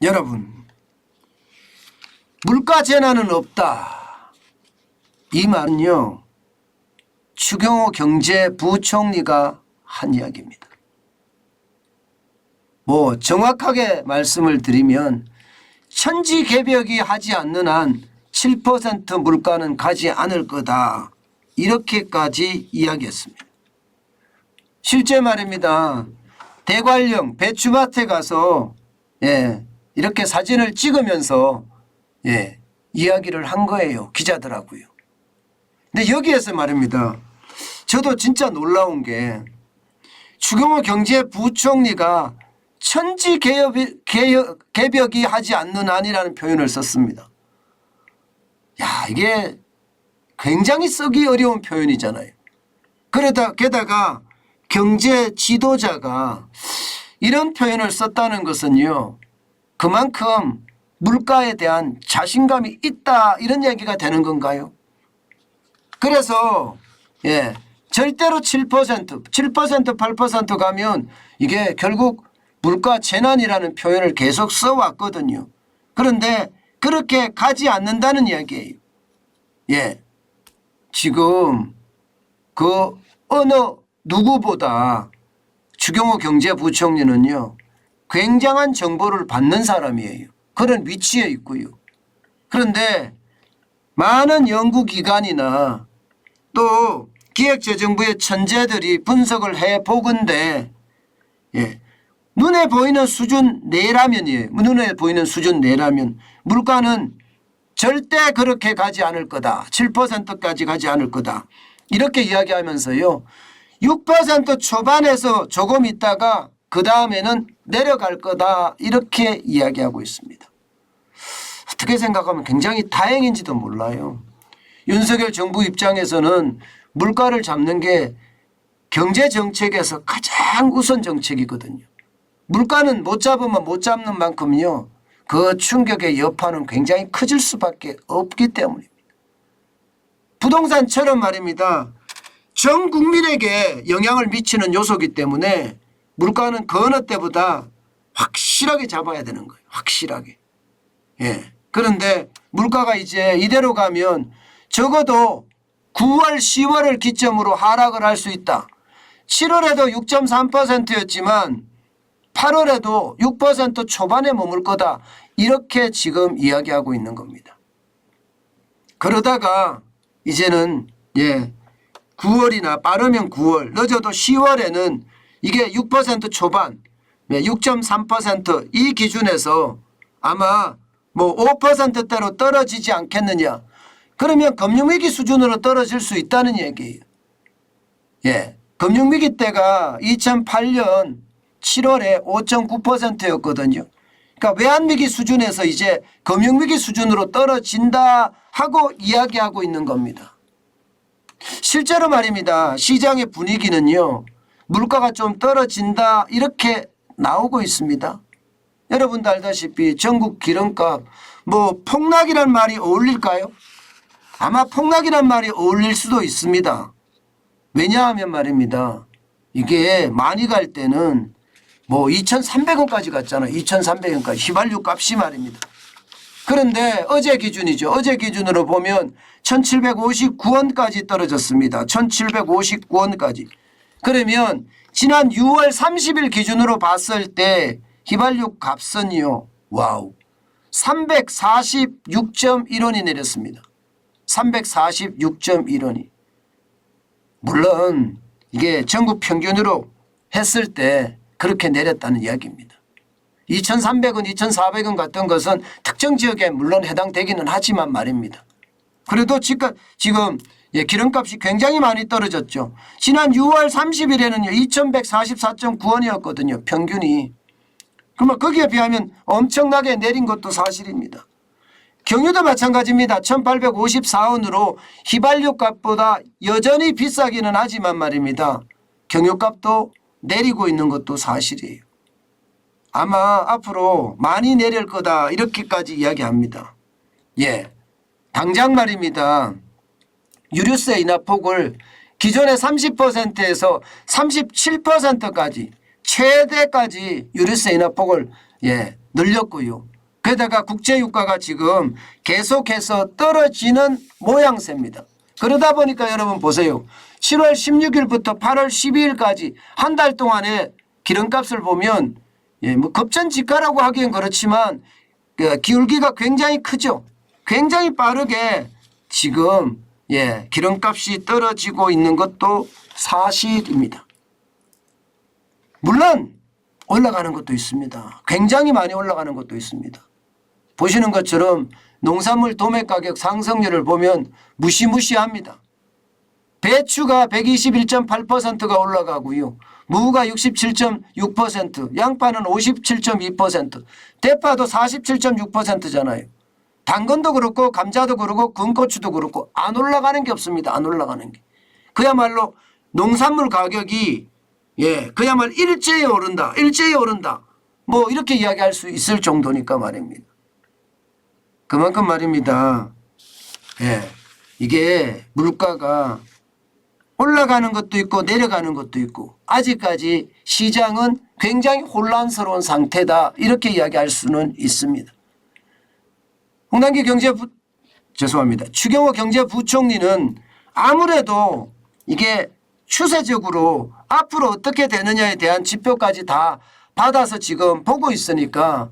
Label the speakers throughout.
Speaker 1: 여러분, 물가 재난은 없다. 이 말은요, 추경호 경제부총리가 한 이야기입니다. 뭐 정확하게 말씀을 드리면 천지개벽이 하지 않는 한 7% 물가는 가지 않을 거다. 이렇게까지 이야기했습니다. 실제 말입니다. 대관령 배추밭에 가서 이렇게 사진을 찍으면서 이야기를 한 거예요. 기자들하고요. 근데 여기에서 말입니다. 저도 진짜 놀라운 게 추경호 경제부총리가 천지개벽이 하지 않는 한이라는 표현을 썼습니다. 야, 이게 굉장히 쓰기 어려운 표현이잖아요. 게다가 경제 지도자가 이런 표현을 썼다는 것은요, 그만큼 물가에 대한 자신감이 있다 이런 얘기가 되는 건가요? 그래서 절대로 7%, 8% 가면 이게 결국 물가 재난이라는 표현을 계속 써왔거든요. 그런데 그렇게 가지 않는다는 이야기예요. 지금 그 어느 누구보다 추경호 경제부총리는요, 굉장한 정보를 받는 사람이에요. 그런 위치에 있고요. 그런데 많은 연구기관이나 또 기획재정부의 천재들이 분석을 해보건대 눈에 보이는 수준 내라면이에요. 눈에 보이는 수준 내라면 물가는 절대 그렇게 가지 않을 거다. 7%까지 가지 않을 거다. 이렇게 이야기하면서요, 6% 초반에서 조금 있다가 그 다음에는 내려갈 거다. 이렇게 이야기하고 있습니다. 어떻게 생각하면 굉장히 다행인지도 몰라요. 윤석열 정부 입장에서는 물가를 잡는 게 경제정책에서 가장 우선 정책이거든요. 물가는 못 잡으면 못 잡는 만큼요, 그 충격의 여파는 굉장히 커질 수밖에 없기 때문입니다. 부동산처럼 말입니다. 전 국민에게 영향을 미치는 요소이기 때문에 물가는 그 어느 때보다 확실하게 잡아야 되는 거예요. 확실하게. 그런데 물가가 이제 이대로 가면 적어도 9월, 10월을 기점으로 하락을 할 수 있다. 7월에도 6.3%였지만 8월에도 6% 초반에 머물 거다. 이렇게 지금 이야기하고 있는 겁니다. 그러다가 이제는 9월이나 빠르면 9월, 늦어도 10월에는 이게 6% 초반, 6.3% 이 기준에서 아마 뭐 5%대로 떨어지지 않겠느냐. 그러면 금융위기 수준으로 떨어질 수 있다는 얘기예요. 금융위기 때가 2008년 7월에 5.9%였거든요. 그러니까 외환위기 수준에서 이제 금융위기 수준으로 떨어진다 하고 이야기하고 있는 겁니다. 실제로 말입니다. 시장의 분위기는요, 물가가 좀 떨어진다 이렇게 나오고 있습니다. 여러분도 알다시피 전국 기름값 뭐 폭락이란 말이 어울릴까요? 아마 폭락이란 말이 어울릴 수도 있습니다. 왜냐하면 말입니다. 이게 많이 갈 때는 뭐 2,300원까지 갔잖아요. 2,300원까지 휘발유 값이 말입니다. 그런데 어제 기준이죠. 어제 기준으로 보면 1,759원까지 떨어졌습니다. 1,759원까지. 그러면 지난 6월 30일 기준으로 봤을 때 휘발유 값은요, 와우, 346.1원이 내렸습니다. 346.1원이. 물론 이게 전국 평균으로 했을 때 그렇게 내렸다는 이야기입니다. 2,300원, 2,400원 같은 것은 특정 지역에 물론 해당되기는 하지만 말입니다. 그래도 지금 기름값이 굉장히 많이 떨어졌죠. 지난 6월 30일에는요 2,144.9원이었거든요. 평균이. 그러면 거기에 비하면 엄청나게 내린 것도 사실입니다. 경유도 마찬가지입니다. 1,854원으로 휘발유 값보다 여전히 비싸기는 하지만 말입니다. 경유값도 내리고 있는 것도 사실이에요. 아마 앞으로 많이 내릴 거다 이렇게까지 이야기합니다. 당장 말입니다. 유류세 인하폭을 기존의 30%에서 37%까지 최대까지 유류세 인하폭을 늘렸고요. 게다가 국제유가가 지금 계속해서 떨어지는 모양새입니다. 그러다 보니까 여러분 보세요. 7월 16일부터 8월 12일까지 한 달 동안의 기름값을 보면 뭐 급전직하라고 하기엔 그렇지만 기울기가 굉장히 크죠. 굉장히 빠르게 지금 기름값이 떨어지고 있는 것도 사실입니다. 물론 올라가는 것도 있습니다. 굉장히 많이 올라가는 것도 있습니다. 보시는 것처럼 농산물 도매가격 상승률을 보면 무시무시합니다. 배추가 121.8%가 올라가고요. 무가 67.6%, 양파는 57.2%, 대파도 47.6%잖아요. 당근도 그렇고 감자도 그렇고 군고추도 그렇고 안 올라가는 게 없습니다. 안 올라가는 게. 그야말로 농산물 가격이 그야말로 일제히 오른다. 일제히 오른다. 뭐 이렇게 이야기할 수 있을 정도니까 말입니다. 그만큼 말입니다. 이게 물가가 올라가는 것도 있고 내려가는 것도 있고 아직까지 시장은 굉장히 혼란스러운 상태다. 이렇게 이야기할 수는 있습니다. 홍남기 추경호 경제부총리는 아무래도 이게 추세적으로 앞으로 어떻게 되느냐에 대한 지표까지 다 받아서 지금 보고 있으니까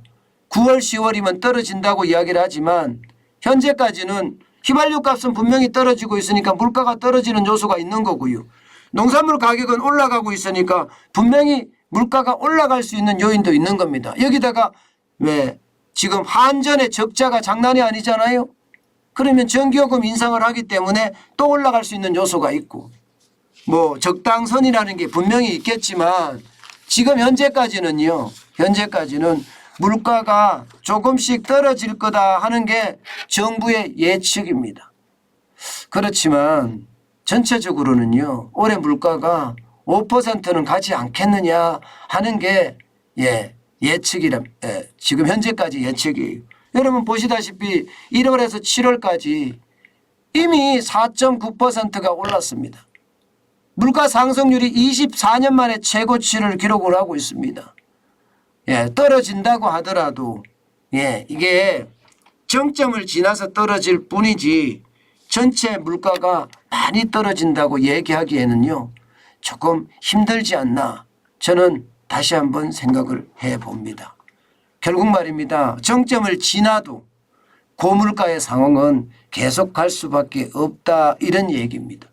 Speaker 1: 9월 10월이면 떨어진다고 이야기를 하지만 현재까지는 휘발유 값은 분명히 떨어지고 있으니까 물가가 떨어지는 요소가 있는 거고요. 농산물 가격은 올라가고 있으니까 분명히 물가가 올라갈 수 있는 요인도 있는 겁니다. 여기다가 지금 한전의 적자가 장난이 아니잖아요. 그러면 전기요금 인상을 하기 때문에 또 올라갈 수 있는 요소가 있고 뭐 적당선이라는 게 분명히 있겠지만 지금 현재까지는 물가가 조금씩 떨어질 거다 하는 게 정부의 예측입니다. 그렇지만 전체적으로는요. 올해 물가가 5%는 가지 않겠느냐 하는 게 지금 현재까지 예측이에요. 여러분 보시다시피 1월에서 7월까지 이미 4.9%가 올랐습니다. 물가 상승률이 24년 만에 최고치를 기록을 하고 있습니다. 떨어진다고 하더라도 이게 정점을 지나서 떨어질 뿐이지 전체 물가가 많이 떨어진다고 얘기하기에는요. 조금 힘들지 않나 저는 다시 한번 생각을 해봅니다. 결국 말입니다. 정점을 지나도 고물가의 상황은 계속 갈 수밖에 없다 이런 얘기입니다.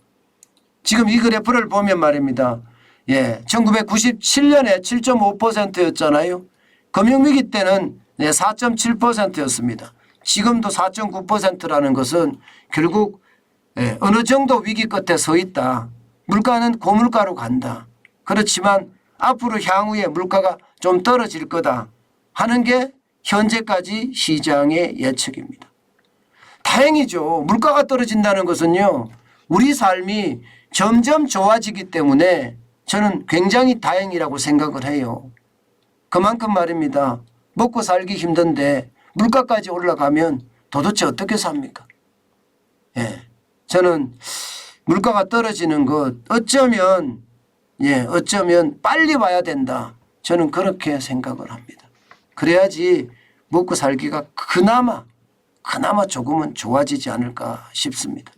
Speaker 1: 지금 이 그래프를 보면 말입니다. 1997년에 7.5%였잖아요. 금융위기 때는 4.7%였습니다. 지금도 4.9%라는 것은 결국 어느 정도 위기 끝에 서 있다. 물가는 고물가로 간다. 그렇지만 앞으로 향후에 물가가 좀 떨어질 거다 하는 게 현재까지 시장의 예측입니다. 다행이죠. 물가가 떨어진다는 것은요. 우리 삶이 점점 좋아지기 때문에 저는 굉장히 다행이라고 생각을 해요. 그만큼 말입니다. 먹고 살기 힘든데 물가까지 올라가면 도대체 어떻게 삽니까? 저는 물가가 떨어지는 것 어쩌면 빨리 와야 된다. 저는 그렇게 생각을 합니다. 그래야지 먹고 살기가 그나마 조금은 좋아지지 않을까 싶습니다.